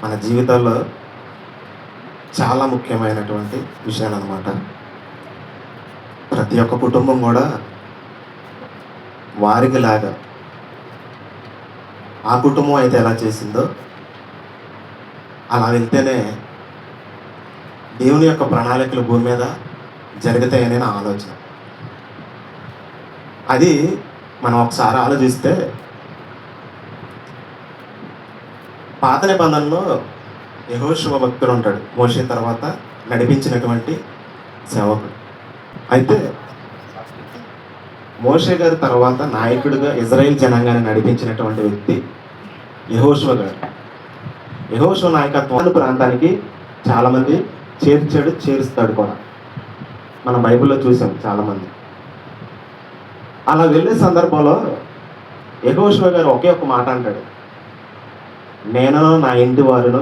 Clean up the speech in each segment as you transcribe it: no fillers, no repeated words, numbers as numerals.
మన జీవితాల్లో చాలా ముఖ్యమైనటువంటి విషయాలు అన్నమాట. ప్రతి ఒక్క కుటుంబం కూడా వారికి లాగా ఆ కుటుంబం అయితే ఎలా చేసిందో అలా వెళ్తేనే దేవుని యొక్క ప్రణాళికలు భూమి మీద జరుగుతాయని నా ఆలోచన. అది మనం ఒకసారి ఆలోచిస్తే పాత నిబంధనలో యెహోషువ భక్తుడు ఉంటాడు, మోషే తర్వాత నడిపించినటువంటి సేవకుడు. అయితే మోషే గారి తర్వాత నాయకుడిగా ఇజ్రాయేల్ జనాంగాన్ని నడిపించినటువంటి వ్యక్తి యెహోషువ గారు. యెహోషువ నాయకత్వాన్ని ప్రాంతానికి చాలామంది చేరుస్తాడు కూడా. మన బైబిల్లో చూసాం చాలామంది. అలా వెళ్ళే సందర్భంలో యెహోషువ గారు ఒకే ఒక మాట అంటాడు, నేను నా ఇంటి వారును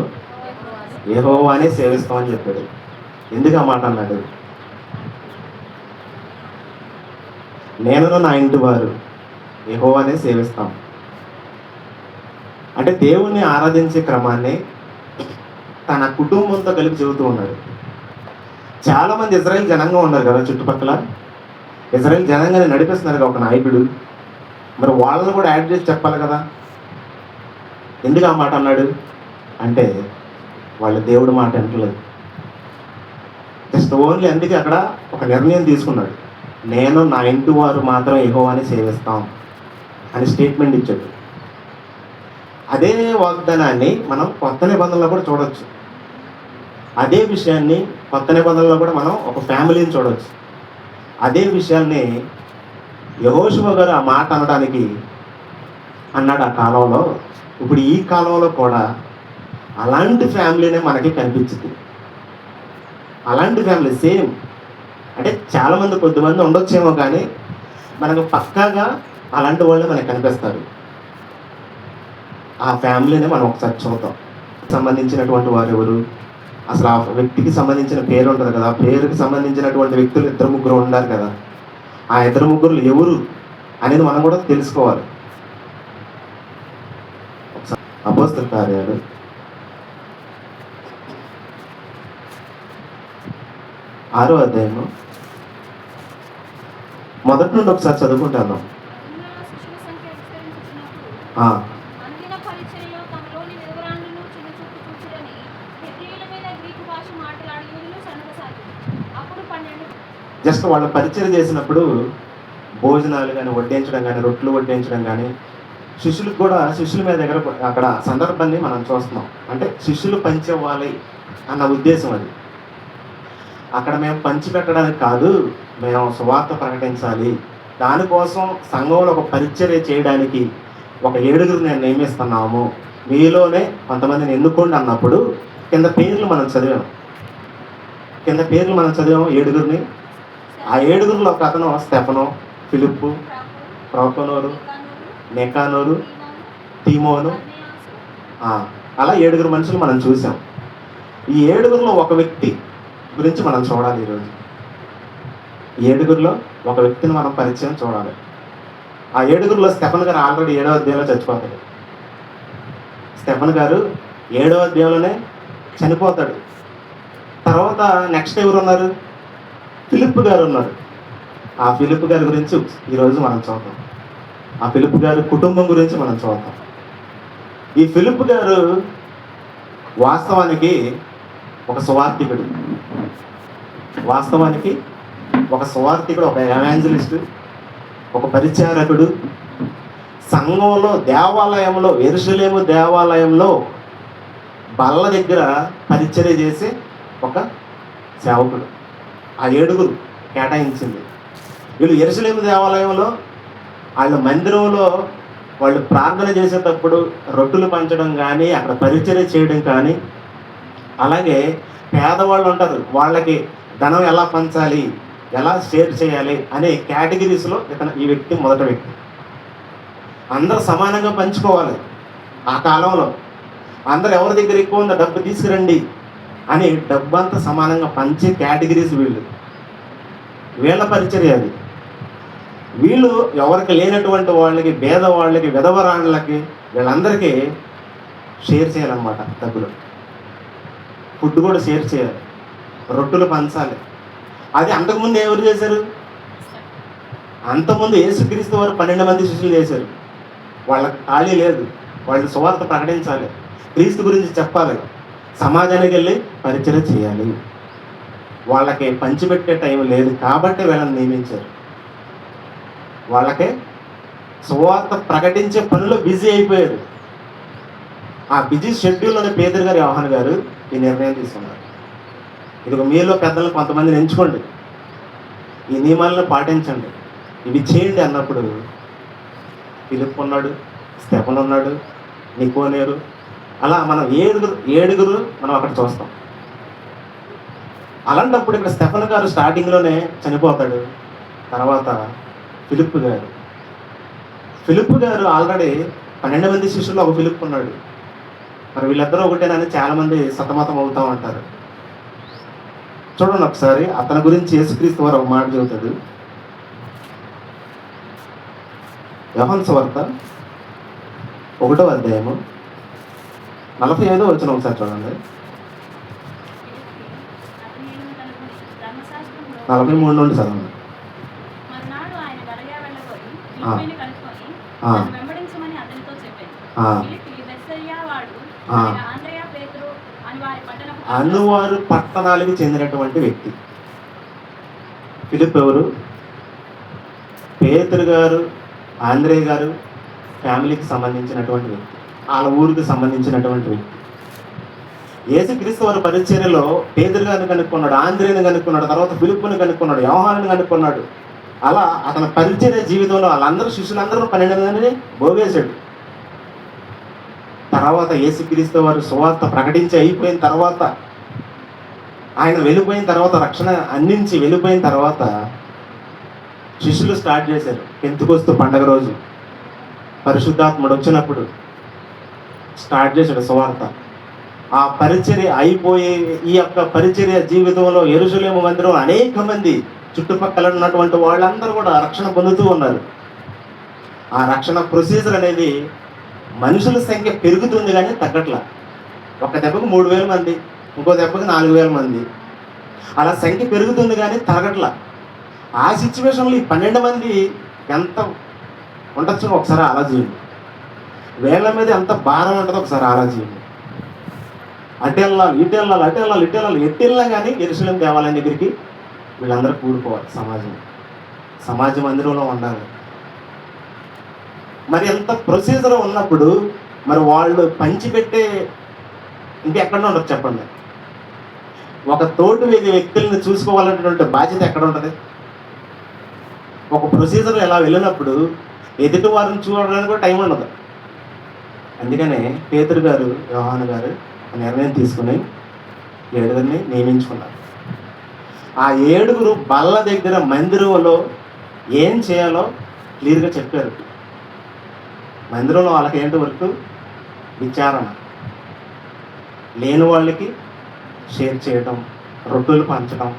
యెహోవానే సేవిస్తామని చెప్పాడు. ఎందుకు ఆ మాట అన్నాడు? నేను నా ఇంటి వారు యెహోవానే సేవిస్తాం అంటే దేవుణ్ణి ఆరాధించే క్రమాన్ని తన కుటుంబంతో కలిపి చెబుతూ ఉన్నాడు. చాలామంది ఇజ్రాయేల్ జనంగా ఉన్నారు కదా చుట్టుపక్కల. ఇజ్రాయేల్ జనంగానే నడిపిస్తున్నారు కదా ఒక నాయకుడు. మరి వాళ్ళని కూడా యాడ్ చేసి చెప్పాలి కదా. ఎందుకు ఆ మాట అన్నాడు అంటే వాళ్ళు దేవుడు మాట వింటలేదు. జస్ట్ ఓన్లీ అందుకే అక్కడ ఒక నిర్ణయం తీసుకున్నాడు, నేను నా ఇంటి వారు మాత్రం యెహోవాని సేవిస్తాం అని స్టేట్మెంట్ ఇచ్చాడు. అదే వాగ్దానాన్ని మనం కొత్త నిబంధనలో కూడా చూడవచ్చు. అదే విషయాన్ని కొత్త నిబంధనలో కూడా మనం ఒక ఫ్యామిలీని చూడవచ్చు. అదే విషయాన్ని యెహోషువ గారు ఆ మాట అనడానికి అన్నాడు ఆ కాలంలో. ఇప్పుడు ఈ కాలంలో కూడా అలాంటి ఫ్యామిలీనే మనకి కనిపించింది. అలాంటి ఫ్యామిలీ సేమ్ అంటే చాలామంది కొద్దిమంది ఉండొచ్చేమో కానీ మనకు పక్కాగా అలాంటి వాళ్ళే మనకు కనిపిస్తారు. ఆ ఫ్యామిలీనే మనం ఒకసారి చూద్దాం. సంబంధించినటువంటి వారు ఎవరు, అసలు ఆ వ్యక్తికి సంబంధించిన పేరు ఉంటుంది కదా, ఆ పేరుకి సంబంధించినటువంటి వ్యక్తులు 2-3 ఉన్నారు కదా. ఆ 2-3 ఎవరు అనేది మనం కూడా తెలుసుకోవాలి. అపోస్తల కార్యాలు 6వ అధ్యాయం మొదటి నుండి ఒకసారి చదువుకుంటాను. జస్ట్ వాళ్ళు పరిచయం చేసినప్పుడు భోజనాలు కానీ వడ్డించడం కానీ రొట్టెలు వడ్డించడం కానీ శిష్యులకు కూడా శిష్యుల మీద దగ్గర అక్కడ సందర్భాన్ని మనం చూస్తున్నాం. అంటే శిష్యులు పంచివ్వాలి అన్న ఉద్దేశం అది. అక్కడ మేము పంచిపెట్టడానికి కాదు, మేము సువార్త ప్రకటించాలి, దానికోసం సంఘంలో ఒక పరిచర్య చేయడానికి ఒక 7 నేను నియమిస్తున్నాము, మీలోనే కొంతమందిని ఎన్నుకోండి అన్నప్పుడు కింద పేర్లు మనం చదివాము. 7. ఆ 7 ఒక అతను స్టెఫను, ఫిలిప్పు, ప్రొకొనోరు, నికానోరు, తీమోను, అలా 7 మనుషులు మనం చూసాం. ఈ 7 ఒక వ్యక్తి గురించి మనం చూడాలి ఈరోజు. 7 ఒక వ్యక్తిని మనం పరిచయం చూడాలి. ఆ 7 స్టెఫన్ గారు ఆల్రెడీ 7వ అధ్యాయంలో చచ్చిపోతాడు. స్టెఫన్ గారు 7వ అధ్యాయంలోనే చనిపోతాడు. తర్వాత నెక్స్ట్ ఎవరు ఉన్నారు? ఫిలిప్ గారు ఉన్నారు. ఆ ఫిలిప్ గారి గురించి ఈరోజు మనం చూద్దాం. ఆ ఫిలిప్ గారి కుటుంబం గురించి మనం చూద్దాం. ఈ ఫిలిప్ గారు వాస్తవానికి ఒక సువార్థికుడు, ఒక ఎవాంజలిస్టు, ఒక పరిచారకుడు. సంఘంలో దేవాలయంలో యెరూషలేము దేవాలయంలో బల్ల దగ్గర పరిచర్య చేసే ఒక సేవకుడు. ఆ 7 కేటాయించింది. వీళ్ళు యెరూషలేము దేవాలయంలో వాళ్ళ మందిరంలో వాళ్ళు ప్రార్థన చేసేటప్పుడు రొట్టెలు పంచడం కానీ అక్కడ పరిచర్య చేయడం కానీ, అలాగే పేదవాళ్ళు ఉంటారు, వాళ్ళకి ధనం ఎలా పంచాలి, ఎలా షేర్ చేయాలి అనే కేటగిరీస్లో ఈ వ్యక్తి మొదటి వ్యక్తి. అందరూ సమానంగా పంచుకోవాలి. ఆ కాలంలో అందరు ఎవరి దగ్గర ఎక్కువ ఉందో డబ్బు తీసుకురండి అని డబ్బంతా సమానంగా పంచే కేటగిరీస్ వీళ్ళ పరిచర్య అది. వీళ్ళు ఎవరికి లేనటువంటి వాళ్ళకి, పేదవాళ్ళకి, విధవరాళ్ళకి, వీళ్ళందరికీ షేర్ చేయాలన్నమాట డబ్బులు. ఫుడ్ కూడా షేర్ చేయాలి, రొట్టెలు పంచాలి. అది అంతకుముందు ఎవరు చేశారు? అంతకుముందు యేసుక్రీస్తు వారు 12 మంది శిష్యులు చేశారు. వాళ్ళకి ఖాళీ లేదు, వాళ్ళు సువార్త ప్రకటించాలి, క్రీస్తు గురించి చెప్పాలి, సమాజానికి వెళ్ళి పరిచయం చేయాలి. వాళ్ళకి పంచిపెట్టే టైం లేదు కాబట్టి వీళ్ళని నియమించారు. వాళ్ళకే సువార్త ప్రకటించే పనిలో బిజీ అయిపోయారు. ఆ బిజీ షెడ్యూల్లోనే పేదరు గారు, యోహాను గారు ఈ నిర్ణయం తీసుకున్నారు. ఇదిగో మీలో పెద్దలు కొంతమందిని ఎంచుకోండి, ఈ నియమాలను పాటించండి, ఇవి చేయండి అన్నప్పుడు ఫిలిప్ ఉన్నాడు, స్టెఫెను ఉన్నాడు, నికోదేము, అలా మనం ఏడుగురు మనం అక్కడ చూస్తాం. అలాంటప్పుడు ఇక్కడ స్టెఫెను గారు స్టార్టింగ్లోనే చనిపోతాడు. తర్వాత ఫిలిప్ గారు ఆల్రెడీ 12 మంది శిష్యులు ఒక ఫిలిప్ ఉన్నాడు. మరి వీళ్ళిద్దరూ ఒకటేనని చాలామంది సతమతం అవుతూ ఉంటారు. చూడండి ఒకసారి అతని గురించి యేసుక్రీస్తు వారు ఒక మాట చెబుతాడు. యోహాను సువార్త 1వ అధ్యాయము 45వ వచనం ఒకసారి చూడండి. 43 నుండి చదవండి. అనువారు పట్టణాలకు చెందినటువంటి వ్యక్తి ఫిలిప్. ఎవరు? పేతురు గారు, ఆంద్రే గారు ఫ్యామిలీకి సంబంధించినటువంటి వ్యక్తి, వాళ్ళ ఊరికి సంబంధించినటువంటి వ్యక్తి. యేసుక్రీస్తు వారి పరిచర్యలో పేతురు గారిని కనుక్కున్నాడు, ఆంద్రేని కనుక్కున్నాడు, తర్వాత ఫిలిప్పుని కనుక్కున్నాడు, యోహానుని కనుక్కున్నాడు. అలా అతని పరిచర్య జీవితంలో వాళ్ళందరూ శిష్యులందరూ 12 మందిని భోగేశాడు. తర్వాత యేసుక్రీస్తు వారు సువార్త ప్రకటించి అయిపోయిన తర్వాత, ఆయన వెళ్ళిపోయిన తర్వాత, రక్షణ అందించి వెళ్ళిపోయిన తర్వాత శిష్యులు స్టార్ట్ చేశారు. పెంతెకొస్తు పండగ రోజు పరిశుద్ధాత్ముడు వచ్చినప్పుడు స్టార్ట్ చేశాడు సువార్త. ఆ పరిచర్య అయిపోయి ఈ యొక్క పరిచర్య జీవితంలో యెరూషలేము మందిరం అనేక మంది చుట్టుపక్కల ఉన్నటువంటి వాళ్ళందరూ కూడా రక్షణ పొందుతూ ఉన్నారు. ఆ రక్షణ ప్రొసీజర్ అనేది మనుషుల సంఖ్య పెరుగుతుంది కానీ తగ్గట్లా. ఒక దెబ్బకు 3000 మంది, ఇంకో దెబ్బకు 4000 మంది, అలా సంఖ్య పెరుగుతుంది కానీ తగ్గట్లా. ఆ సిచ్యువేషన్లో ఈ 12 మంది ఎంత ఉండొచ్చు ఒకసారి ఆలోచించండి. వేళ్ళ మీద ఎంత భారం ఉంటుందో ఒకసారి ఆలోచించండి. అటు వెళ్ళాలి, ఇటు వెళ్ళాలి, అటు వెళ్ళాలి, ఇటు వెళ్ళాలి, ఎటు వెళ్ళినా కానీ యెరూషలేము దేవాలయం దగ్గరికి వీళ్ళందరూ కూడుకోవాలి. సమాజ మందిరంలో ఉండాలి. మరి ఎంత ప్రొసీజర్ ఉన్నప్పుడు మరి వాళ్ళు పంచిపెట్టే ఇంకెక్కడ ఉండదు చెప్పండి. ఒక తోటి వ్యక్తులను చూసుకోవాలనేటువంటి బాధ్యత ఎక్కడ ఉంటుంది? ఒక ప్రొసీజర్ ఎలా వెళ్ళినప్పుడు ఎదుటి వారిని చూడడానికి కూడా టైం ఉండదు. అందుకనే పేతురు గారు, యోహాను గారు నిర్ణయం తీసుకుని 7 నియమించుకున్నారు. ఆ 7 బల్ల దగ్గర మందిరంలో ఏం చేయాలో క్లియర్గా చెప్పారు. మందిరంలో వాళ్ళకి ఏంటి వర్క్? విచారణ, లేని వాళ్ళకి షేర్ చేయటం, రొట్టెలు పంచడం.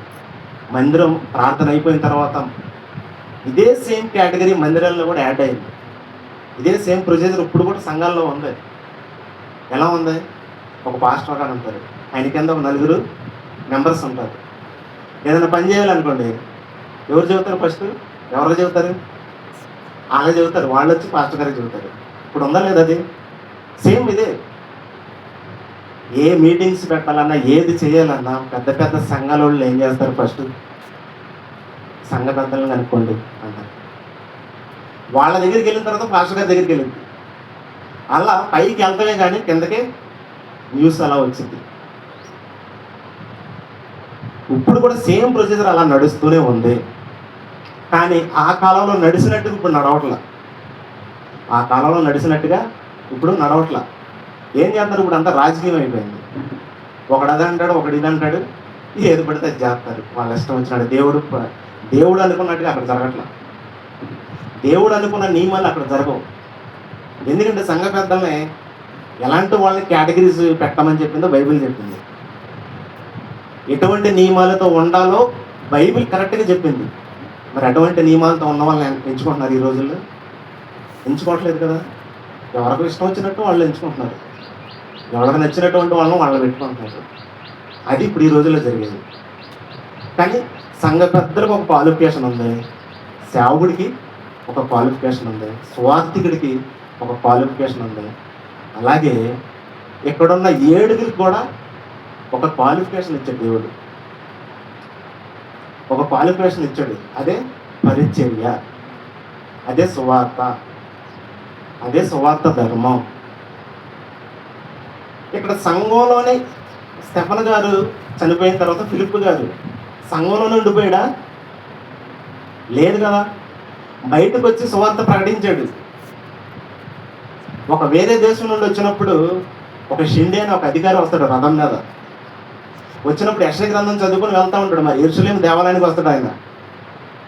మందిరం ప్రార్థన అయిపోయిన తర్వాత ఇదే సేమ్ కేటగిరీ మందిరాల్లో కూడా యాడ్ అయింది. ఇదే సేమ్ ప్రొసీజర్ ఇప్పుడు కూడా సంఘాల్లో ఉంది. ఎలా ఉంది? ఒక పాస్టర్ గారు ఉంటారు, ఆయన కింద ఒక 4 మెంబర్స్ ఉంటారు. ఏదైనా పని చేయాలనుకోండి, ఎవరు చెబుతారు? ఫస్ట్ ఎవరు చెబుతారు? వాళ్ళే చెబుతారు. వాళ్ళు వచ్చి పాస్టర్ గారికి చెబుతారు. ఇప్పుడు ఉందా లేదు? అది సేమ్ ఇదే. ఏ మీటింగ్స్ పెట్టాలన్నా, ఏది చేయాలన్నా పెద్ద సంఘాల వాళ్ళు ఏం చేస్తారు? ఫస్ట్ సంఘ పెద్దలను కనుక్కోండి అంటారు. వాళ్ళ దగ్గరికి వెళ్ళిన తర్వాత పాస్టర్ గారి దగ్గరికి వెళ్ళింది. అలా పైకి వెళ్తామే కానీ కిందకి న్యూస్ అలా వచ్చింది. ఇప్పుడు కూడా సేమ్ ప్రొసీజర్ అలా నడుస్తూనే ఉంది. కానీ ఆ కాలంలో నడిచినట్టుగా ఇప్పుడు నడవట్లా. ఆ కాలంలో నడిచినట్టుగా ఇప్పుడు నడవట్లా. ఏం చేస్తారు? ఇప్పుడు అంతా రాజకీయం అయిపోయింది. ఒకడు అది అంటాడు, ఒకడు ఇది అంటాడు, ఏది పడితే అది చేస్తారు. వాళ్ళ ఇష్టం వచ్చినాడు. దేవుడు అనుకున్నట్టుగా అక్కడ జరగట్లా. దేవుడు అనుకున్న నియమాలు అక్కడ జరగవు. ఎందుకంటే సంఘ పెద్దల్ని ఎలాంటి వాళ్ళని కేటగిరీస్ పెట్టమని చెప్పిందో బైబిల్ చెప్పింది. ఎటువంటి నియమాలతో ఉండాలో బైబిల్ కరెక్ట్గా చెప్పింది. మరి అటువంటి నియమాలతో ఉన్న వాళ్ళని ఎంచుకుంటున్నారు ఈ రోజుల్లో? ఎంచుకోవట్లేదు కదా. ఎవరికి ఇష్టం వచ్చినట్టు వాళ్ళు ఎంచుకుంటున్నారు. ఎవరికి నచ్చినటువంటి వాళ్ళని వాళ్ళు పెట్టుకుంటున్నారు. అది ఇప్పుడు ఈ రోజుల్లో జరిగేది. కానీ సంఘ పెద్దలకు ఒక క్వాలిఫికేషన్ ఉంది, సేవకుడికి ఒక క్వాలిఫికేషన్ ఉంది, స్వార్థికుడికి ఒక క్వాలిఫికేషన్ ఉంది. అలాగే ఇక్కడున్న 7గురికి కూడా ఒక క్వాలిఫికేషన్ ఇచ్చాడు దేవుడు, ఒక క్వాలిఫికేషన్ ఇచ్చాడు. అదే పరిచర్య, అదే సువార్త, అదే సువార్త ధర్మం. ఇక్కడ సంఘంలోనే స్టెఫన్ గారు చనిపోయిన తర్వాత ఫిలిప్ గారు సంఘంలోనే ఉండిపోయాడా? లేదు కదా. బయటకు వచ్చి సువార్త ప్రకటించాడు. ఒక వేరే దేశం నుండి వచ్చినప్పుడు ఒక షిండే అని ఒక అధికారి వస్తాడు రథం మీద. వచ్చినప్పుడు యెషయా గ్రంథం చదువుకొని వెళ్తూ ఉంటాడు. మరి యెరూషలేము దేవాలయానికి వస్తాడు ఆయన.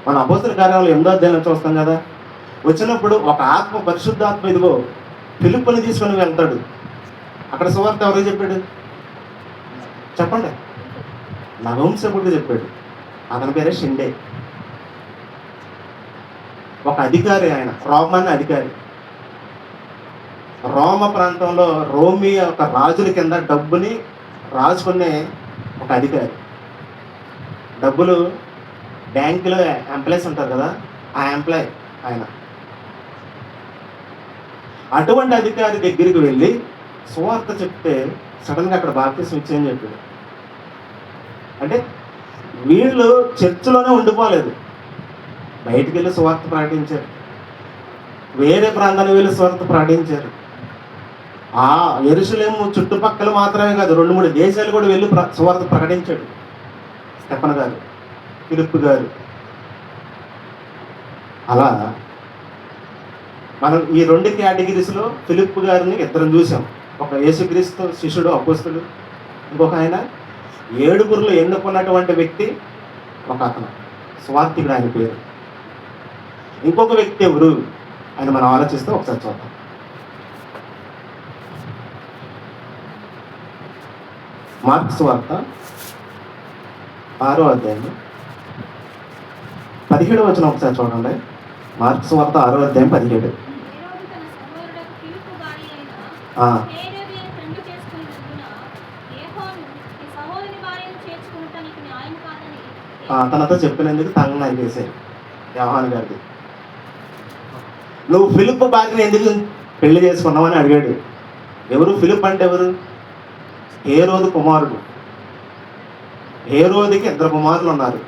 మన అపోస్తల కార్యాలు 8వ అధ్యాయం చూస్తాం కదా. వచ్చినప్పుడు ఒక ఆత్మ, పరిశుద్ధాత్మ ఇదిగో ఫిలిప్పుని తీసుకొని వెళ్తాడు. అక్కడ సువార్త ఎవరికి చెప్పాడు చెప్పండి? నవంశకుడికి చెప్పాడు. అతని పేరే షిండే. ఒక అధికారి, ఆయన రోమన్ అధికారి. రోమ ప్రాంతంలో రోమి ఒక రాజుల కింద డబ్బుని రాజుకునే ఒక అధికారి. డబ్బులు బ్యాంకులో ఎంప్లాయీస్ ఉంటారు కదా, ఆ ఎంప్లాయ్ ఆయన. అటువంటి అధికారి దగ్గరికి వెళ్ళి సువార్త చెప్తే సడన్గా అక్కడ బాప్తిసం ఇచ్చేయని చెప్పాడు. అంటే వీళ్ళు చర్చిలోనే ఉండిపోలేదు, బయటికి వెళ్ళి సువార్త ప్రకటించారు, వేరే ప్రాంతానికి వెళ్ళి సువార్త ప్రకటించారు. ఆ యెరూషలేము చుట్టుపక్కల మాత్రమే కాదు, 2-3 దేశాలు కూడా వెళ్ళి సువార్త ప్రకటించాడు స్టెఫన్ గారు, ఫిలిప్ గారు. అలా మనం ఈ 2 కేటగిరీస్లో ఫిలిప్ గారిని ఇద్దరం చూసాం. ఒక యేసుక్రీస్తు శిష్యుడు, అపోస్తలుడు. ఇంకొక ఆయన 7గురిలో ఎన్నుకున్నటువంటి వ్యక్తి, ఒక అతను స్వార్థికుడు, ఆయన పేరు. ఇంకొక వ్యక్తి ఎవరు ఆయన మనం ఆలోచిస్తే ఒకసారి చూద్దాం. మార్క్స్ వార్త 6వ అధ్యాయం 17వ వచనం ఒకసారి చూడండి. మార్క్స్ వార్త 6వ అధ్యాయం 17. తనతో చెప్పినందుకు తనను నరికేశారు యోహాను గారికి. నువ్వు ఫిలిప్ భార్యను ఎందుకు పెళ్లి చేసుకున్నావు అని అడిగాడు. ఎవరు ఫిలిప్ అంటే? ఎవరు? హేరోదు కుమారుడు. హేరోదుకి 2 కుమారులు ఉన్నారు.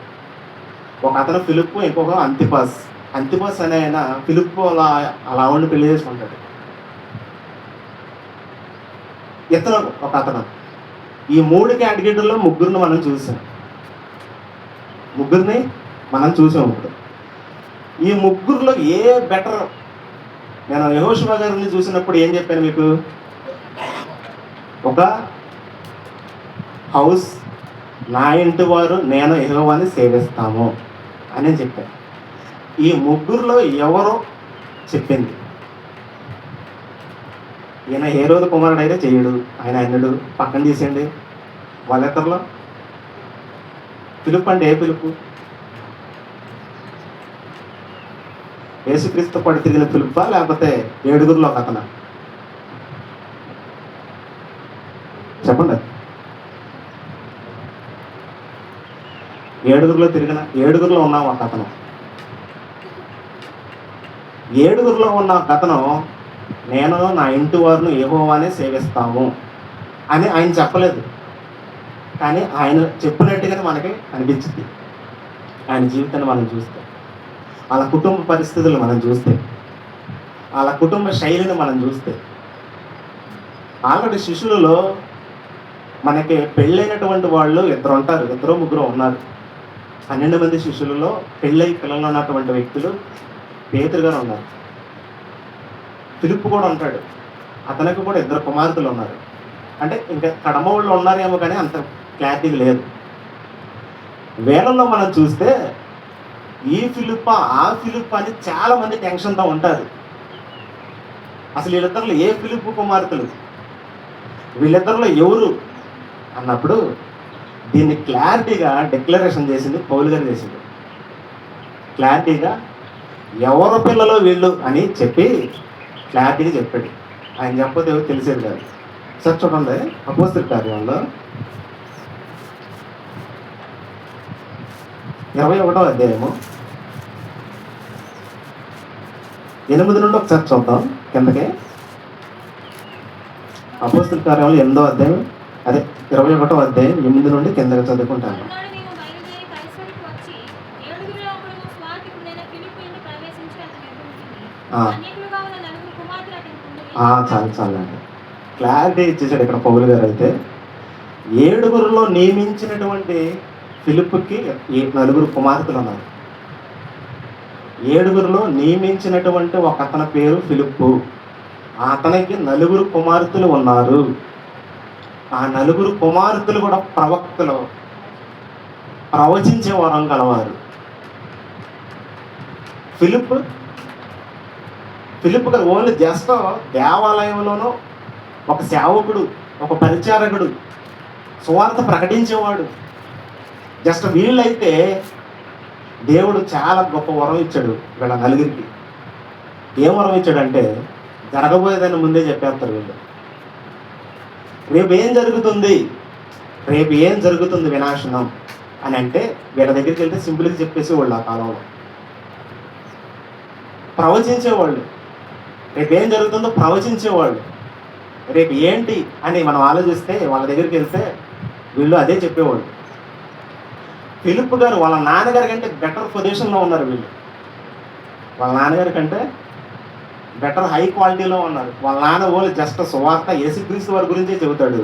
ఒక అతను ఫిలిప్, ఇంకొక అంతిపాస్. అంతిపాస్ అనే ఆయన ఫిలిప్ అలా ఉండి పెళ్లి చేసుకుంటాడు. ఇతను ఒక అతను. ఈ 3 కేటగిరీల్లో ముగ్గురిని మనం చూసాం. ఇప్పుడు ఈ ముగ్గురులో ఏ బెటర్? నేను యెహోషువ గారిని చూసినప్పుడు ఏం చెప్పాను మీకు? ఒక హౌస్, నా ఇంటి వారు నేను యెహోవాని సేవిస్తాము అని చెప్పాను. ఈ ముగ్గురులో ఎవరో చెప్పింది? ఈయన హేరోదు కుమారుడు అయితే చెయ్యడు, ఆయన అన్నుడు, పక్కన తీసేయండి. వాళ్ళిద్దరిలో ఫిలిప్ అంటే ఏ ఫిలిప్? యేసుక్రీస్తు పడి తిరిగిన ఫిలిప్పా, లేకపోతే 7గురిలో ఒక అతను? చెప్పండి. 7గురిలో ఉన్న ఒక అతను. 7గురిలో ఉన్న ఒక అతను నేను నా ఇంటి వారిని యెహోవానే సేవిస్తాము అని ఆయన చెప్పలేదు. కానీ ఆయన చెప్పినట్టుగానే మనకి అనిపించింది. ఆయన జీవితాన్ని మనం చూస్తే, వాళ్ళ కుటుంబ పరిస్థితులు మనం చూస్తే, వాళ్ళ కుటుంబ శైలిని మనం చూస్తే, ఆల్రెడీ శిష్యులలో మనకి పెళ్ళైనటువంటి వాళ్ళు 2 ఉంటారు, 2-3 ఉన్నారు. 12 మంది శిష్యులలో పెళ్ళై పిల్లలు ఉన్నటువంటి వ్యక్తులు పేతురు గారు ఉన్నారు. ఫిలిప్ కూడా ఉంటాడు. అతనికి కూడా 2 కుమార్తెలు ఉన్నారు. అంటే ఇంకా కడమ వాళ్ళు ఉన్నారేమో కానీ అంత క్లారిటీ లేదు. వేళల్లో మనం చూస్తే ఈ ఫిలిప్ ఆ ఫిలిప్ అని చాలా మంది టెన్షన్తో ఉంటారు. అసలు వీళ్ళిద్దరిలో ఏ ఫిలిప్ కుమార్తెలు, వీళ్ళిద్దరిలో ఎవరు అన్నప్పుడు దీన్ని క్లారిటీగా డిక్లరేషన్ చేసింది పౌలు గారు చేసింది. క్లారిటీగా ఎవరు పిల్లలు వీళ్ళు అని చెప్పి క్లారిటీగా చెప్పాడు. ఆయన చెప్పకపోతే ఎవరు తెలిసేది కాదు. సార్ చూడండి, అపోస్తల కార్యంలో 21వ అధ్యాయము 8 నుండి ఒకసారి చూద్దాం కిందకి. అపోస్తల కార్యాలు 8వ అధ్యాయం, అదే 21వ అధ్యాయం 8 నుండి కిందకి చదువుకుంటాను. మరునాడు మేము బయలుదేరి కైసరికి వచ్చి ఏడుగురిలో ఒకడును స్వార్థికుడైన ఫిలిప్పును ప్రవేశించి అతని ఎదుట ఉంటిమి. అన్యకులుగా ఉన్న నలుగురు కుమార్తెలు అతనికి ఉండేది. చాలండి, క్లారిటీ ఇచ్చేసాడు ఇక్కడ పౌలు గారు. అయితే 7గురిలో నియమించినటువంటి ఫిలిప్పుకి 9 కుమార్తెలు ఉన్నారు. 7గురిలో నియమించినటువంటి ఒక అతని పేరు ఫిలిప్పు. అతనికి 9 కుమార్తెలు ఉన్నారు. ఆ 9 కుమార్తెలు కూడా ప్రవక్తలు, ప్రవచించే వరం గలవారు. ఫిలిప్ గారు ఓన్లీ జస్ట్ దేవాలయంలోనూ ఒక సేవకుడు, ఒక పరిచారకుడు, సువార్త ప్రకటించేవాడు. జస్ట్ వీళ్ళైతే దేవుడు చాలా గొప్ప వరం ఇచ్చాడు వీళ్ళ 9కి. ఏం వరం ఇచ్చాడంటే జరగబోయేదని ముందే చెప్పేస్తారు వీళ్ళు. రేపు ఏం జరుగుతుంది వినాశనం అని అంటే వీళ్ళ దగ్గరికి వెళ్తే సింపుల్గా చెప్పేసి వాళ్ళు ఆ కాలంలో ప్రవచించేవాళ్ళు. రేపు ఏం జరుగుతుందో ప్రవచించేవాళ్ళు. రేపు ఏంటి అని మనం ఆలోచిస్తే వాళ్ళ దగ్గరికి వెళ్తే వీళ్ళు అదే చెప్పేవాళ్ళు. ఫిలిప్ గారు వాళ్ళ నాన్నగారి కంటే బెటర్ పొజిషన్లో ఉన్నారు. వీళ్ళు వాళ్ళ నాన్నగారి కంటే బెటర్ హై క్వాలిటీలో ఉన్నారు. వాళ్ళ నాన్న వాళ్ళు జస్ట్ సువార్త యేసుక్రీస్తు వారి గురించే చెబుతాడు.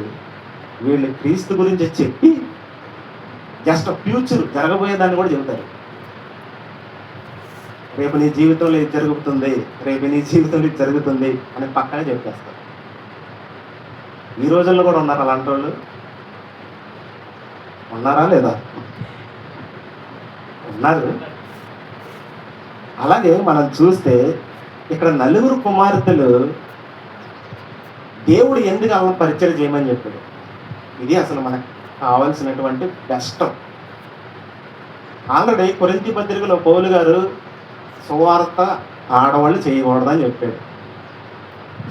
వీళ్ళు క్రీస్తు గురించి చెప్పి జస్ట్ ఫ్యూచర్ జరగబోయేదాన్ని కూడా చెబుతారు. రేపు నీ జీవితంలో ఇది జరుగుతుంది, రేపు నీ జీవితంలో ఇది జరుగుతుంది అని పక్కనే చెప్పేస్తారు. ఈ రోజుల్లో కూడా ఉన్నారు అలాంటి వాళ్ళు. ఉన్నారా లేదా? ఉన్నారు. అలాగే మనం చూస్తే ఇక్కడ 9 కుమార్తెలు దేవుడు ఎందుకు అలా పరిచయం చేయమని చెప్పాడు. ఇది అసలు మనకు కావాల్సినటువంటి బెస్ట్. ఆల్రెడీ కొరింథీ పత్రికలో పౌలు గారు సువార్త ఆడవాళ్ళు చేయకూడదని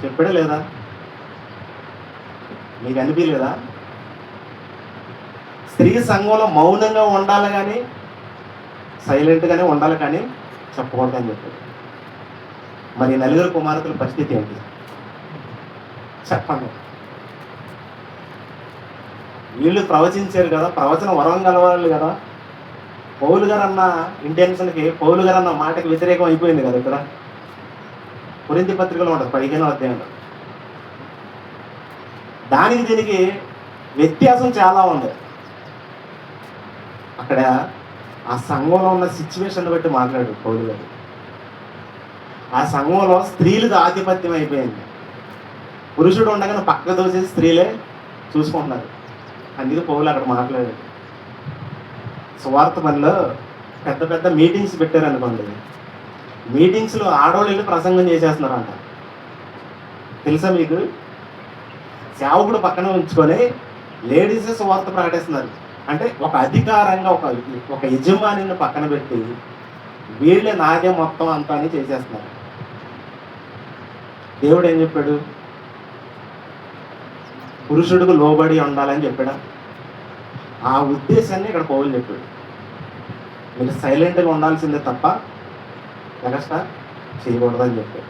చెప్పాడా లేదా? మీకు అనిపించలేదా? స్త్రీ సంఘంలో మౌనంగా ఉండాలి కానీ, సైలెంట్గానే ఉండాలి కానీ చెప్పకూడదని చెప్పాడు. మరి 9 కుమార్తెల పరిస్థితి ఏంటి చెప్పండి. వీళ్ళు ప్రవచించారు కదా, ప్రవచన వరం గలవాళ్ళు కదా. పౌలు గారు అన్న ఇంటెన్షన్కి, పౌలు గారు అన్న మాటకి వ్యతిరేకం అయిపోయింది కదా. ఇక్కడ కొరింథీ పత్రికలో ఉంటుంది 15వ అధ్యాయంలో. దానికి దీనికి వ్యత్యాసం చాలా ఉంది. అక్కడ ఆ సంఘంలో ఉన్న సిచ్యువేషన్ బట్టి మాట్లాడు పౌలు గారు. ఆ సంఘంలో స్త్రీలకు ఆధిపత్యం అయిపోయింది. పురుషుడు ఉండగానే పక్క దోసేసి స్త్రీలే చూసుకుంటున్నారు. అందుకే పౌలు అక్కడ మాట్లాడాడు. సువార్త పనిలో పెద్ద పెద్ద మీటింగ్స్ పెట్టారనుకోండి, మీటింగ్స్లో ఆడవాళ్ళు వెళ్ళి ప్రసంగం చేసేస్తున్నారంట. తెలుసా మీకు? సేవకుడు పక్కన ఉంచుకొని లేడీసే సువార్త ప్రకటిస్తున్నారు. అంటే ఒక అధికారంగా ఒక యజమానిని పక్కన పెట్టి వీళ్ళే నాదే మొత్తం అంతా అని చేసేస్తున్నారు. దేవుడు ఏం చెప్పాడు? పురుషుడికి లోబడి ఉండాలని చెప్పాడా? ఆ ఉద్దేశాన్ని ఇక్కడ పౌలు చెప్పాడు. మీరు సైలెంట్గా ఉండాల్సిందే తప్ప ఎగస్ట్రా చేయకూడదని చెప్పాడు.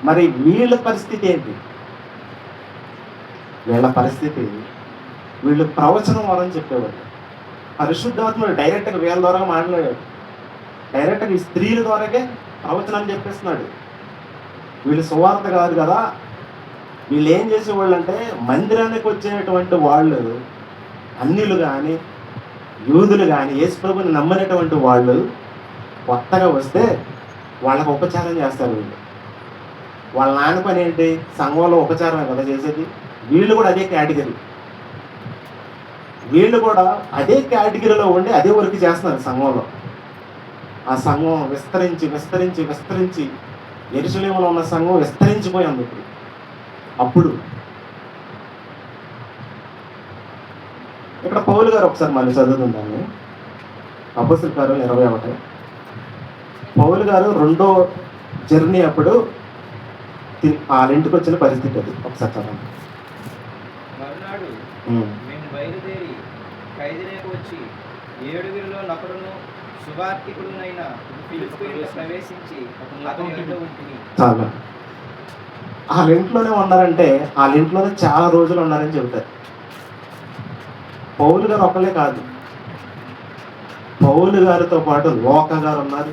మరి వీళ్ళ పరిస్థితి ఏంటి? వీళ్ళ పరిస్థితి, వీళ్ళు ప్రవచనం వరం చెప్పేవాళ్ళు. పరిశుద్ధాత్ముడు డైరెక్ట్గా వీళ్ళ ద్వారా మాట్లాడాడు. డైరెక్ట్గా ఈ స్త్రీల ద్వారాగే ప్రవచనం చెప్పేస్తున్నాడు. వీళ్ళు సువార్త కాదు కదా. వీళ్ళు ఏం చేసేవాళ్ళు అంటే మందిరానికి వచ్చేటువంటి వాళ్ళు, అన్యులు కానీ యూదులు కానీ యేసుప్రభుని నమ్మనటువంటి వాళ్ళు కొత్తగా వస్తే వాళ్ళకు ఉపచారం చేస్తారు. వాళ్ళ నాన్న పని ఏంటి? సంఘంలో ఉపచారమే కదా చేసేది. వీళ్ళు కూడా అదే కేటగిరీ. వీళ్ళు కూడా అదే కేటగిరీలో ఉండి అదే వర్క్ చేస్తున్నారు సంఘంలో. ఆ సంఘం విస్తరించి విస్తరించి విస్తరించి యెరూషలేములో ఉన్న సంఘం విస్తరించిపోయింది ఇప్పుడు. అప్పుడు ఇక్కడ పౌలు గారు ఒకసారి మళ్ళీ చదువుతుందాన్ని. అపోస్తల కార్యాలు 21. పౌలు గారు 2వ జర్నీ అప్పుడు వాళ్ళ ఇంటికి వచ్చిన పరిస్థితి అది. ఒకసారి చదవండి. మరునాడు మేము బయలుదేరి కైసరయకు వచ్చి ఏడుగురిలో నొకడును సువార్తికుడునైన ఫిలిప్పు ఇంట ప్రవేశించి అతని యొద్ద ఉంటిని. చాలా వాళ్ళ ఇంట్లోనే ఉన్నారంటే వాళ్ళ ఇంట్లోనే చాలా రోజులు ఉన్నారని చెబుతారు. పౌలు గారు ఒకళ్ళే కాదు, పౌలు గారితో పాటు లోక గారు ఉన్నారు.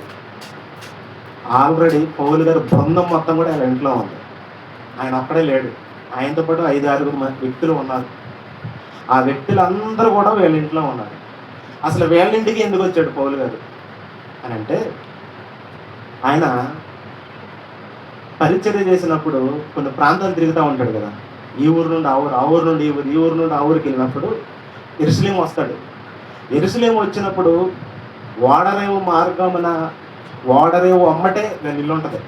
ఆల్రెడీ పౌలు గారు బృందం మొత్తం కూడా ఆయన ఇంట్లో ఉంది. ఆయన ఒక్కడే లేడు, ఆయనతో పాటు 5-6 వ్యక్తులు ఉన్నారు. ఆ వ్యక్తులందరూ కూడా వీళ్ళ ఇంట్లో ఉన్నారు. అసలు వీళ్ళ ఇంటికి ఎందుకు వచ్చాడు పౌలు గారు అని అంటే, ఆయన పరిచర్య చేసినప్పుడు కొన్ని ప్రాంతాలు తిరుగుతూ ఉంటాడు కదా. ఈ ఊరు నుండి ఆ ఊరు, ఆ ఊరు నుండి ఈ ఊరు, ఈ ఊరు నుండి ఆ ఊరికి వెళ్ళినప్పుడు యెరూషలేము వస్తాడు. యెరూషలేము వచ్చినప్పుడు ఓడరేవు మార్గమున, ఓడరేవు అమ్మటే నేను ఇల్లు ఉంటుంది,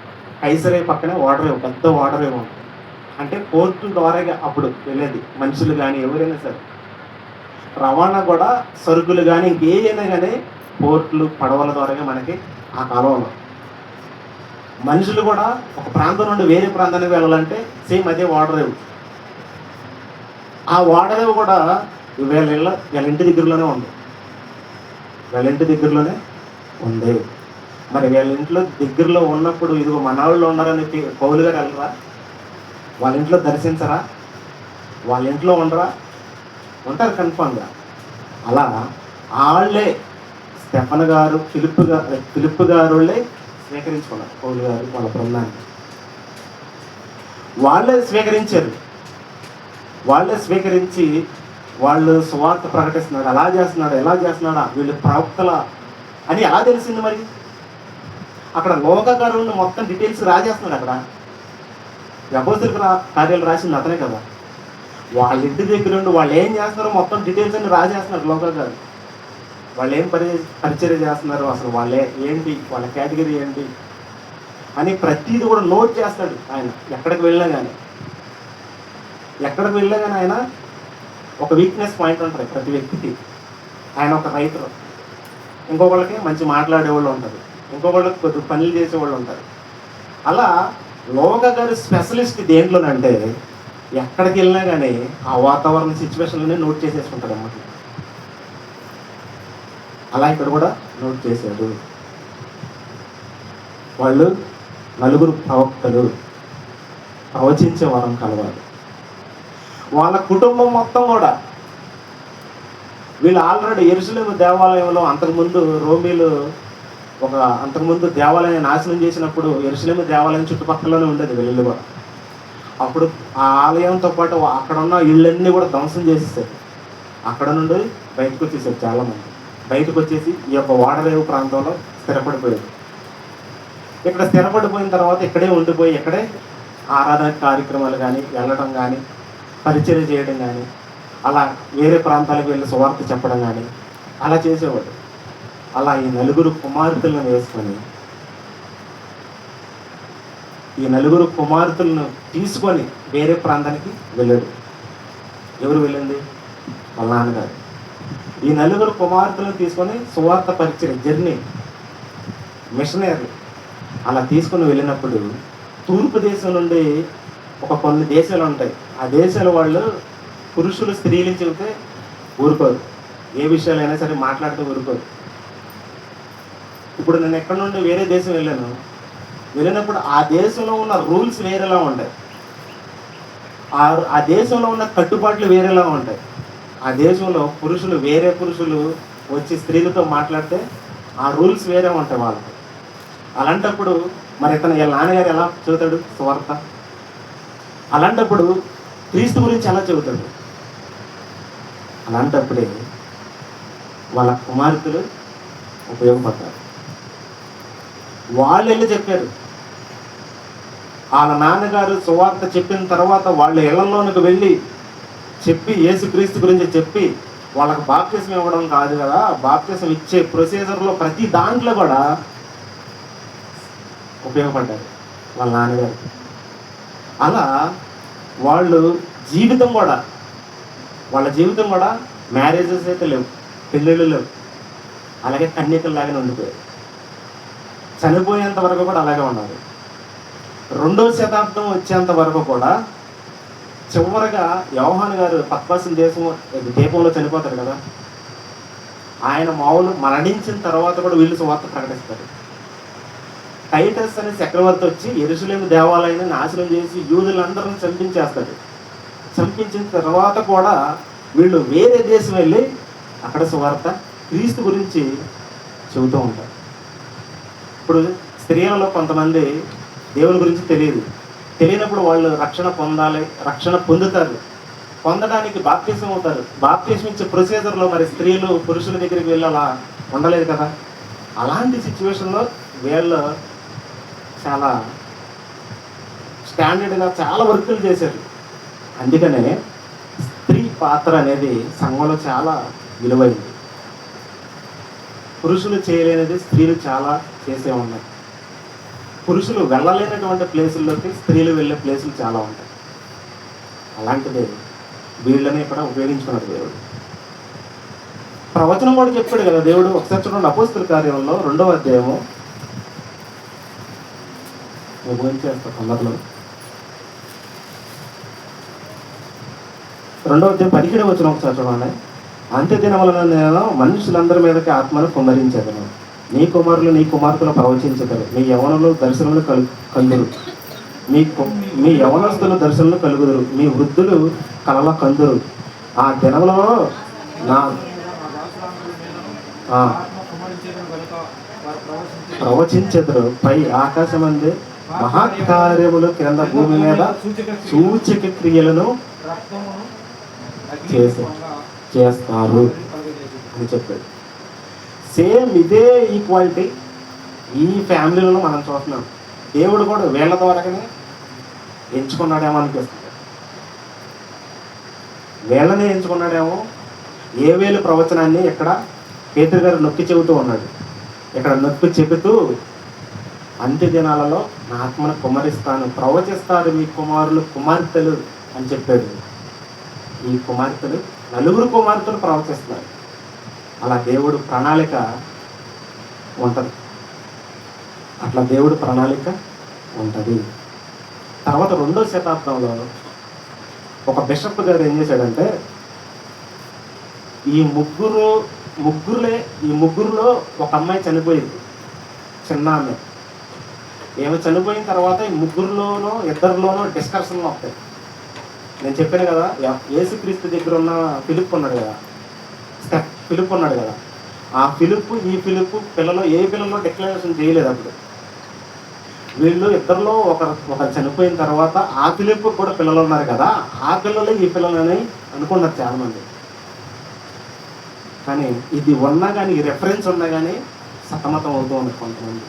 కైసరేవు పక్కనే ఓడరేవు, పెద్ద ఓడరేవు ఉంటుంది. అంటే పోర్టు ద్వారాగా అప్పుడు వెళ్ళేది మనుషులు కానీ ఎవరైనా సరే. రవాణా కూడా సరుకులు కానీ ఇంకేదైనా కానీ పోర్టులు పడవల ద్వారాగా మనకి ఆ కాలంలో. మనుషులు కూడా ఒక ప్రాంతం నుండి వేరే ప్రాంతానికి వెళ్ళాలంటే సేమ్ అదే ఓడరేవు. ఆ ఓడరేవు కూడా వీళ్ళ ఇంటి దగ్గరలోనే ఉంది, వీళ్ళ ఇంటి దగ్గరలోనే ఉంది. మరి వీళ్ళ ఇంట్లో దగ్గరలో ఉన్నప్పుడు ఇదిగో మన వాళ్ళు ఉన్నారని పౌలు గారు వెళ్ళరా? వాళ్ళ ఇంట్లో దర్శించరా? వాళ్ళ ఇంట్లో ఉండరా? ఉంటారు కన్ఫామ్గా. అలా వాళ్ళే స్టెఫన్ గారు, ఫిలిప్పు గారు స్వీకరించుకున్నారు పౌలు గారు వాళ్ళ బృందాన్ని. వాళ్ళే స్వీకరించారు. వాళ్ళే స్వీకరించి వాళ్ళు సువార్త ప్రకటిస్తున్నాడు, అలా చేస్తున్నాడు, ఎలా చేస్తున్నాడా, వీళ్ళు ప్రవక్తల అని ఎలా తెలిసింది? మరి అక్కడ లోకకారులను మొత్తం డీటెయిల్స్ రాజేస్తున్నాడు. అక్కడ అపోస్తలుల కార్యాలు రాసింది అతనే కదా. వాళ్ళ ఇంటి దగ్గర ఉండి వాళ్ళు ఏం చేస్తున్నారో మొత్తం డీటెయిల్స్ అన్ని రాజేస్తున్నారు లోకకారు. వాళ్ళు ఏం పరిచర్య చేస్తున్నారు, అసలు వాళ్ళే ఏంటి, వాళ్ళ కేటగిరీ ఏంటి అని ప్రతిదీ కూడా నోట్ చేస్తాడు ఆయన. ఎక్కడికి వెళ్ళినా కానీ ఆయన ఒక వీక్నెస్ పాయింట్ ఉంటుంది ప్రతి వ్యక్తికి. ఆయన ఒక రైటర్, ఇంకొకళ్ళకి మంచి మాట్లాడేవాళ్ళు ఉంటారు, ఇంకొకళ్ళకి కొద్ది పనులు చేసేవాళ్ళు ఉంటారు. అలా లోక గారి స్పెషలిస్ట్ దేంట్లోనంటే ఎక్కడికి వెళ్ళినా కానీ ఆ వాతావరణ సిచ్యువేషన్లోనే నోట్ చేసేసుకుంటాడు అన్నమాట. అలా ఇక్కడ కూడా నోట్ చేశాడు. వాళ్ళు 4 ప్రవక్తలు, ప్రవచించే వరం కలవాలి. వాళ్ళ కుటుంబం మొత్తం కూడా వీళ్ళు ఆల్రెడీ యెరూషలేము దేవాలయంలో అంతకుముందు రోమీలు అంతకుముందు దేవాలయాన్ని నాశనం చేసినప్పుడు యెరూషలేము దేవాలయం చుట్టుపక్కలనే ఉండేది వీళ్ళు కూడా. అప్పుడు ఆ ఆలయంతో పాటు అక్కడ ఉన్న ఇళ్ళన్నీ కూడా ధ్వంసం చేసేసారు. అక్కడ నుండి బయటకు వచ్చేసారు చాలామంది. బయటకు వచ్చేసి ఈ యొక్క ఓడరేవు ప్రాంతంలో స్థిరపడిపోయారు. ఇక్కడ స్థిరపడిపోయిన తర్వాత ఇక్కడే ఉండిపోయి ఇక్కడే ఆరాధన కార్యక్రమాలు కానీ వెళ్ళడం కానీ పరిచర్య చేయడం కానీ అలా వేరే ప్రాంతాలకు వెళ్ళి సువార్త చెప్పడం కానీ అలా చేసేవాడు. అలా ఈ 4 కుమార్తెలను వేసుకొని ఈ 4 కుమార్తెలను తీసుకొని వేరే ప్రాంతానికి వెళ్ళాడు. ఎవరు వెళ్ళింది? వాళ్ళ నాన్నగారు. ఈ 4 కుమార్తెలను తీసుకొని సువార్త పరిచర్య జర్నీ, మిషనరీ అలా తీసుకొని వెళ్ళినప్పుడు తూర్పు దేశం నుండి కొన్ని దేశాలు ఉంటాయి. ఆ దేశాల వాళ్ళు పురుషులు స్త్రీలు చెబితే ఊరుకోరు, ఏ విషయాలైనా సరే మాట్లాడితే ఊరుకోరు. ఇప్పుడు నేను ఎక్కడి నుండి వేరే దేశం వెళ్ళినప్పుడు ఆ దేశంలో ఉన్న రూల్స్ వేరేలా ఉంటాయి, ఆ దేశంలో ఉన్న కట్టుబాట్లు వేరేలా ఉంటాయి. ఆ దేశంలో వేరే పురుషులు వచ్చి స్త్రీలతో మాట్లాడితే ఆ రూల్స్ వేరే ఉంటాయి వాళ్ళకి. అలాంటప్పుడు మరి వీళ్ళ నాన్నగారు ఎలా చెబుతాడు సువార్త? అలాంటప్పుడు క్రీస్తు గురించి ఎలా చెబుతాడు? అలాంటప్పుడే వాళ్ళ కుమార్తెలు ఉపయోగపడతారు. వాళ్ళు వెళ్ళి చెప్పారు. వాళ్ళ నాన్నగారు సువార్త చెప్పిన తర్వాత వాళ్ళ ఇళ్లలోనికి వెళ్ళి చెప్పి యేసుక్రీస్తు గురించి చెప్పి వాళ్ళకి బాప్తిసం ఇవ్వడం కాదు కదా, బాప్తిసం ఇచ్చే ప్రొసీజర్లో ప్రతి దాంట్లో కూడా ఉపయోగపడ్డారు వాళ్ళ నాన్నగారు. అలా వాళ్ళ జీవితం కూడా మ్యారేజెస్ అయితే లేవు, పెళ్ళిళ్ళు లేవు, అలాగే కన్యకల్లాగానే ఉండిపోయారు. చనిపోయేంత వరకు కూడా అలాగే ఉన్నారు. 2వ శతాబ్దం వచ్చేంత వరకు కూడా చివరగా యోహాను గారు పత్మసు దీపంలో చనిపోతారు కదా, ఆయన మామూలు మరణించిన తర్వాత కూడా వీళ్ళు సువార్త ప్రకటిస్తారు. టైటస్ అనే చక్రవర్తి వచ్చి యెరూషలేము దేవాలయాన్ని నాశనం చేసి యూదులందరిని చంపించేస్తాడు. చంపించిన తర్వాత కూడా వీళ్ళు వేరే దేశం వెళ్ళి అక్కడ సువార్త క్రీస్తు గురించి చెబుతూ ఉంటారు. ఇప్పుడు స్త్రీలలో కొంతమంది దేవుని గురించి తెలియనప్పుడు వాళ్ళు రక్షణ పొందాలి, రక్షణ పొందుతారు. పొందడానికి బాప్తిసం అవుతారు. బాప్తిసం ఇచ్చే ప్రొసీజర్లో మరి స్త్రీలు పురుషుల దగ్గరికి వెళ్ళి అలా ఉండలేదు కదా. అలాంటి సిచ్యువేషన్లో వీళ్ళు చాలా స్టాండర్డ్గా చాలా వర్కులు చేశారు. అందుకనే స్త్రీ పాత్ర అనేది సంఘంలో చాలా విలువైంది. పురుషులు చేయలేనిది స్త్రీలు చాలా చేసే ఉన్నాయి. పురుషులు వెళ్ళలేనటువంటి ప్లేసుల్లోకి స్త్రీలు వెళ్ళే ప్లేసులు చాలా ఉంటాయి. అలాంటిదే వీళ్ళని ఇక్కడ ఉపయోగించుకున్నాడు దేవుడు. ప్రవచనం కూడా చెప్పాడు కదా దేవుడు. ఒకసారి చూడండి, అపోస్తల కార్యంలో 2వ అధ్యాయము చేస్తా తొందరలో 2వ అధ్యాయం 17వ వచనం ఒకసారి చూడండి. అంత్య దినములను నేను మనుషులందరి మీదకి ఆత్మను కుమ్మరించేదను. నీ కుమారులు నీ కుమార్తెలు ప్రవచించగలరు. మీ యవనులు దర్శనములు కందురు. మీ యవనస్తులు దర్శనలు కలుగుదురు. మీ వృద్ధులు కలల కందురు. ఆ దినములలో నా ప్రవచించెదరు. పై ఆకాశమందే మహాకార్యములు క్రింద భూమి మీద సూచక క్రియలను చేస్తారు అని చెప్పాడు. సేమ్ ఇదే ఈక్వాలిటీ ఈ ఫ్యామిలీలో మనం చూస్తున్నాం. దేవుడు కూడా వీళ్ళ ద్వారానే ఎంచుకున్నాడేమో అనిపిస్తుంది. వీళ్ళనే ఎంచుకున్నాడేమో. ఏవేలు ప్రవచనాన్ని ఇక్కడ పేతురు గారు నొక్కి చెబుతూ ఉన్నాడు. ఇక్కడ నొక్కి చెబుతూ అంత్య దినాలలో నా ఆత్మను కుమ్మరిస్తాను, ప్రవచిస్తారు మీ కుమారులు కుమార్తెలు అని చెప్పాడు. ఈ కుమార్తెలు 4 కుమార్తెలు ప్రవచిస్తారు. అలా దేవుడు ప్రణాళిక ఉంటుంది. అట్లా దేవుడు ప్రణాళిక ఉంటుంది. తర్వాత 2వ శతాబ్దంలో ఒక బిషప్ గారు ఏం చేశాడంటే, ఈ ముగ్గురులో ఒక అమ్మాయి చనిపోయింది, చిన్న ఆమె. ఏమో చనిపోయిన తర్వాత ఈ ముగ్గురులోనో ఇద్దరిలోనో డిస్కషన్లు వస్తాయి. నేను చెప్పాను కదా, యేసుక్రీస్తు దగ్గర ఉన్న ఫిలిప్ ఉన్నాడు కదా, ఆ ఈ ఫిలిప్ పిల్లలు ఏ పిల్లల్లో డిక్లరేషన్ చేయలేదు. అప్పుడు వీళ్ళు ఇద్దరిలో ఒకరు చనిపోయిన తర్వాత ఆ ఫిలిప్ కూడా పిల్లలు ఉన్నారు కదా, ఆ పిల్లలు ఈ పిల్లలని అనుకున్నారు చాలామంది. కానీ ఇది ఉన్నా కానీ, ఈ రెఫరెన్స్ ఉన్నా కానీ సతమతం అవుతూ ఉన్నారు కొంతమంది.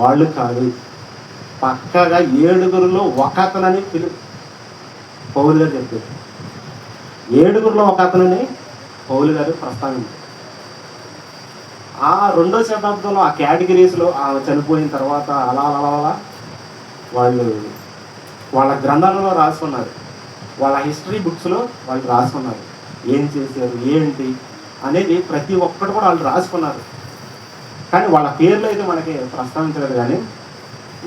వాళ్ళు కాదు, పక్కగా 7గురిలో ఒక అతనని పౌలు గారు చెప్పారు. 7గురిలో ఒక అతనని పౌలు గారు ప్రస్తావించారు. ఆ 2వ శతాబ్దంలో ఆ కేటగిరీస్లో చనిపోయిన తర్వాత అలా వాళ్ళు వాళ్ళ గ్రంథాలలో రాసుకున్నారు. వాళ్ళ హిస్టరీ బుక్స్లో వాళ్ళు రాసుకున్నారు. ఏం చేశారు ఏంటి అనేది ప్రతి ఒక్కటి కూడా వాళ్ళు రాసుకున్నారు. కానీ వాళ్ళ పేర్లు అయితే మనకి ప్రస్తావించలేదు. కానీ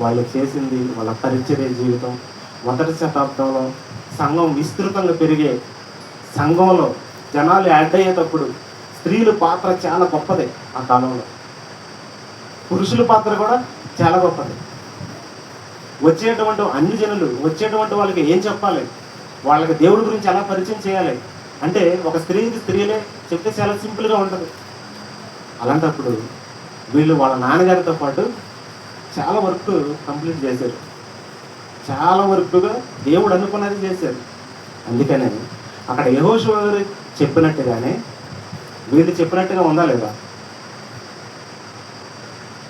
వాళ్ళు చేసింది, వాళ్ళ పరిచర్య జీవితం. 1వ శతాబ్దంలో సంఘం విస్తృతంగా పెరిగే సంఘంలో జనాలు యాడ్ అయ్యేటప్పుడు స్త్రీల పాత్ర చాలా గొప్పది. ఆ కాలంలో పురుషుల పాత్ర కూడా చాలా గొప్పది. వచ్చేటువంటి అన్ని జనులు, వచ్చేటువంటి వాళ్ళకి ఏం చెప్పాలి, వాళ్ళకి దేవుడి గురించి ఎలా పరిచయం చేయాలి అంటే ఒక స్త్రీలే చెప్తే చాలా సింపుల్గా ఉంటుంది. అలాంటప్పుడు వీళ్ళు వాళ్ళ నాన్నగారితో పాటు చాలా వర్క్ కంప్లీట్ చేశారు. చాలా వర్క్గా దేవుడు అనుకున్నది చేశారు. అందుకనే అక్కడ యెహోషువ గారు చెప్పినట్టుగానే వీళ్ళు చెప్పినట్టుగా ఉందా లేదా?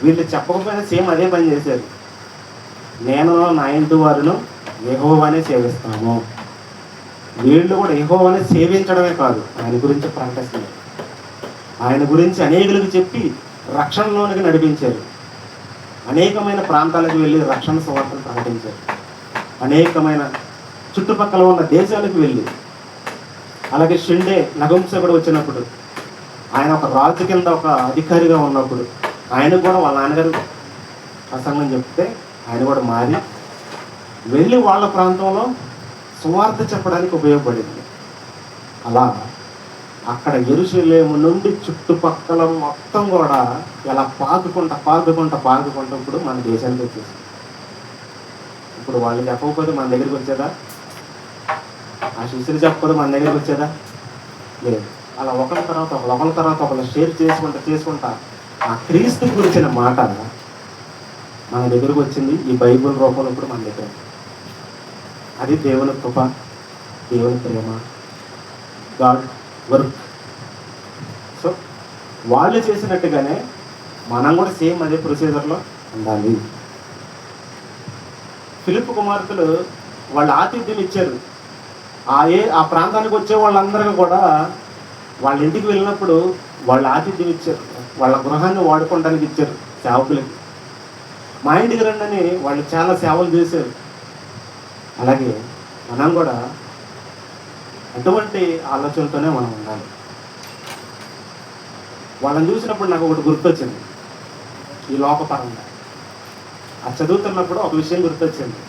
వీళ్ళు చెప్పకపోయినా సేమ్ అదే పని చేశారు. నేను నా ఇంటి వారును యెహోవానే సేవిస్తాము. వీళ్ళు కూడా యెహోవానే సేవించడమే కాదు, ఆయన గురించి ప్రకటిస్తున్నారు. ఆయన గురించి అనేకులకు చెప్పి రక్షణలోనికి నడిపించారు. అనేకమైన ప్రాంతాలకు వెళ్ళి రక్షణ సువార్తను ప్రకటించారు. అనేకమైన చుట్టుపక్కల ఉన్న దేశాలకు వెళ్ళి, అలాగే షిండే నగుంసకుడు వచ్చినప్పుడు, ఆయన ఒక రాజు కింద ఒక అధికారిగా ఉన్నప్పుడు ఆయనకు కూడా వాళ్ళ నాన్నగారు ప్రసంగం చెప్తే ఆయన కూడా మారి వెళ్ళి వాళ్ళ ప్రాంతంలో సువార్త చెప్పడానికి ఉపయోగపడింది. అలా అక్కడ యెరూషలేము నుండి చుట్టుపక్కల మొత్తం కూడా ఇలా పాకుకుంటా ఇప్పుడు మన దేశానికి వచ్చేసి. ఇప్పుడు వాళ్ళు చెప్పకపోతే మన దగ్గరికి వచ్చేదా? ఆ శిష్యులు చెప్పకపోతే మన దగ్గరికి వచ్చేదా? లేదు. అలా ఒకరి తర్వాత ఒకరు షేర్ చేసుకుంటా ఆ క్రీస్తు గురించిన మాట మన దగ్గరకు వచ్చింది ఈ బైబిల్ రూపంలో ఇప్పుడు మన దగ్గర. అది దేవుని కృప, దేవుని ప్రేమ, గాడ్ వర్క్. సో వాళ్ళు చేసినట్టుగానే మనం కూడా సేమ్ అదే ప్రొసీజర్లో ఉండాలి. ఫిలిప్పు కుమార్తెలు వాళ్ళు ఆతిథ్యం ఇచ్చారు. ఆ ప్రాంతానికి వచ్చే వాళ్ళందరికీ కూడా వాళ్ళ ఇంటికి వెళ్ళినప్పుడు వాళ్ళు ఆతిథ్యం ఇచ్చారు. వాళ్ళ గృహాన్ని వాడుకోవడానికి ఇచ్చారు సేవకులకి. మా ఇంటికి రండి వాళ్ళు చాలా సేవలు చేశారు. అలాగే మనం కూడా అటువంటి ఆలోచనతోనే మనం ఉండాలి. వాళ్ళని చూసినప్పుడు నాకు ఒకటి గుర్తొచ్చింది. ఈ లోకపరంగా అది చదువుతున్నప్పుడు ఒక విషయం గుర్తొచ్చింది.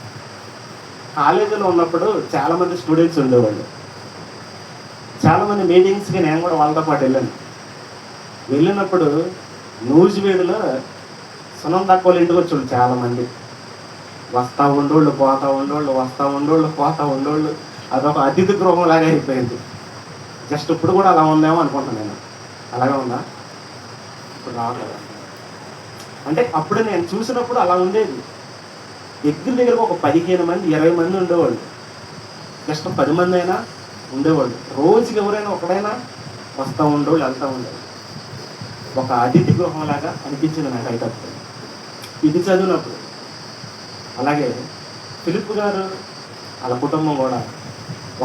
కాలేజీలో ఉన్నప్పుడు చాలామంది స్టూడెంట్స్ ఉండేవాళ్ళు. చాలామంది మీటింగ్స్కి నేను కూడా వాళ్ళతో పాటు వెళ్ళినప్పుడు నూజివీడులో సునం తక్కువ ఇంటికి వచ్చేవాళ్ళు చాలామంది. వస్తూ ఉండోళ్ళు పోతా ఉండోళ్ళు అదొక అతిథి గృహం లాగా అయిపోయింది. జస్ట్ ఇప్పుడు కూడా అలా ఉందేమో అనుకుంటాను నేను. అలాగే ఉందా? ఇప్పుడు రావట్లేదు. అంటే అప్పుడు నేను చూసినప్పుడు అలా ఉండేది. దగ్గరకు ఒక 15 మంది 20 మంది ఉండేవాళ్ళు. జస్ట్ 10 మంది అయినా ఉండేవాళ్ళు. రోజుకి ఎవరైనా ఒకడైనా వస్తూ ఉండేవాళ్ళు, వెళ్తూ ఉండేవాళ్ళు. ఒక అతిథి గృహం లాగా అనిపించింది నాకు అయితే ఇది చదివినప్పుడు. అలాగే ఫిలిప్ గారు వాళ్ళ కుటుంబం కూడా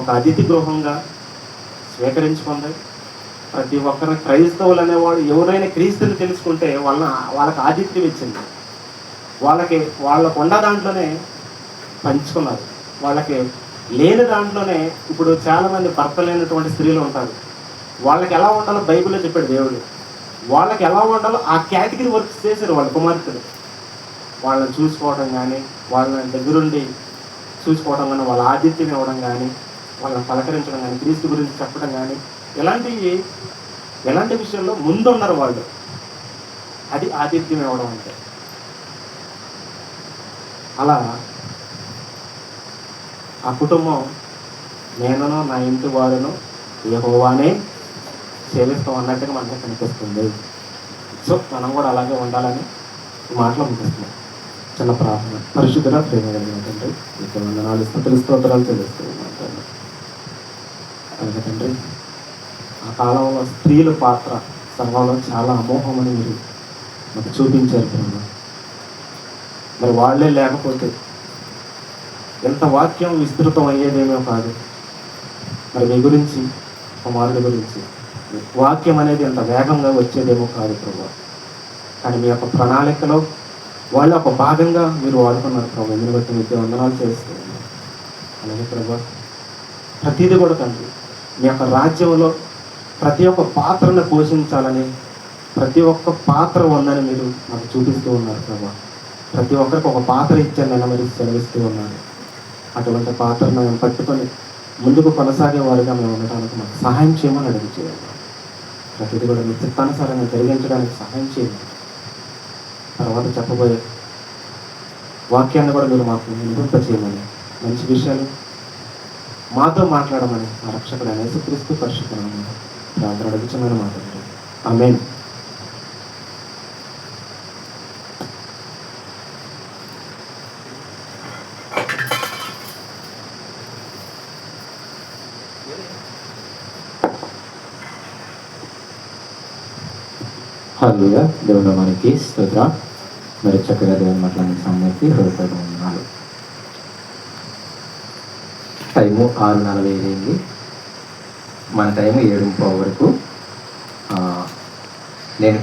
ఒక అతిథి గృహంగా స్వీకరించుకుంది. ప్రతి ఒక్కరిని క్రైస్తవులు అనేవాడు ఎవరైనా క్రీస్తుని తెలుసుకుంటే వాళ్ళకి ఆతిథ్యం ఇచ్చింది. వాళ్ళకు ఉన్న దాంట్లోనే పంచుకున్నారు. వాళ్ళకి లేని దాంట్లోనే ఇప్పుడు చాలామంది భర్త లేనటువంటి స్త్రీలు ఉంటారు. వాళ్ళకి ఎలా ఉండాలో బైబిల్లో చెప్పాడు దేవుడు. వాళ్ళకి ఎలా ఉండాలో ఆ కేటగిరీ వర్క్ చేశారు వాళ్ళ కుమార్తెలు. వాళ్ళని చూసుకోవడం కానీ, వాళ్ళని దగ్గరుండి చూసుకోవడం కానీ, వాళ్ళ ఆతిథ్యం ఇవ్వడం కానీ, వాళ్ళని పలకరించడం కానీ, క్రీస్తు గురించి చెప్పడం కానీ, ఎలాంటి విషయంలో ముందున్నారు వాళ్ళు. అది ఆతిథ్యం ఇవ్వడం అంటే. అలా ఆ కుటుంబం నేనును నా ఇంటి వారును యెహోవానే సేవిస్తాం అన్నట్టుగా మనకు కనిపిస్తుంది. సో మనం కూడా అలాగే ఉండాలని ఈ మాటలు అనిపిస్తున్నాం. చిన్న ప్రార్థన. పరిశుద్ధుల ప్రేమ కలిగిన తండ్రి, మీకు వందనాలు స్తుతులు స్తోత్రాలు చెల్లిస్తూ ఉన్నాను తండ్రి. అలాగే తండ్రి, ఆ కాలంలో స్త్రీల పాత్ర సంఘంలో చాలా అమోహమని మీరు మాకు చూపించారు ప్రభు. మరి వాళ్ళే లేకపోతే ఎంత వాక్యం విస్తృతం అయ్యేదేమో కాదు. మరి మీ గురించి, కుమారుడి గురించి వాక్యం అనేది ఎంత వేగంగా వచ్చేదేమో కాదు ప్రభు. కానీ మీ యొక్క ప్రణాళికలో వాళ్ళ ఒక భాగంగా మీరు వాడుకున్నారు ప్రభు. ఎందుకు బట్టి మీకు వందనాలు చేస్తూ ఉన్నారు. అలాగే ప్రభు, ప్రతిదీ కూడా తండ్రి మీ యొక్క రాజ్యంలో ప్రతి ఒక్క పాత్రను పోషించాలని, ప్రతి ఒక్క పాత్ర ఉందని మీరు మాకు చూపిస్తూ ఉన్నారు ప్రభు. ప్రతి ఒక్కరికి ఒక పాత్ర ఇచ్చారని మీరు సెలవిస్తూ ఉన్నారు. అటువంటి పాత్రను మేము పట్టుకొని ముందుకు కొనసాగే వారిగా మేము ఉండటానికి మాకు సహాయం చేయమని అడుగు చేయాలి. ప్రతిదీ కూడా మీ చిత్తానుసారంగా జరిగించడానికి సహాయం చేయండి. తర్వాత చెప్పబోయే వాక్యాన్ని కూడా మీరు మాకు నిరూప చేయమని, మంచి విషయాలు మాతో మాట్లాడమని మా రక్షకుడు యేసుక్రీస్తు పరిశుద్ధ నామమున ప్రార్థన అడుగుచున్నాను మాట్లాడండి. ఆమేన్. హల్లెలూయా. దేవుని మనకి స్తోత్ర. మరి చక్కగా దేవుని మాట్లాడిన సమయానికి హృదయపూర్వక వందనాలు. టైము 6:40 అయింది. మన టైము 7:30 వరకు. నేను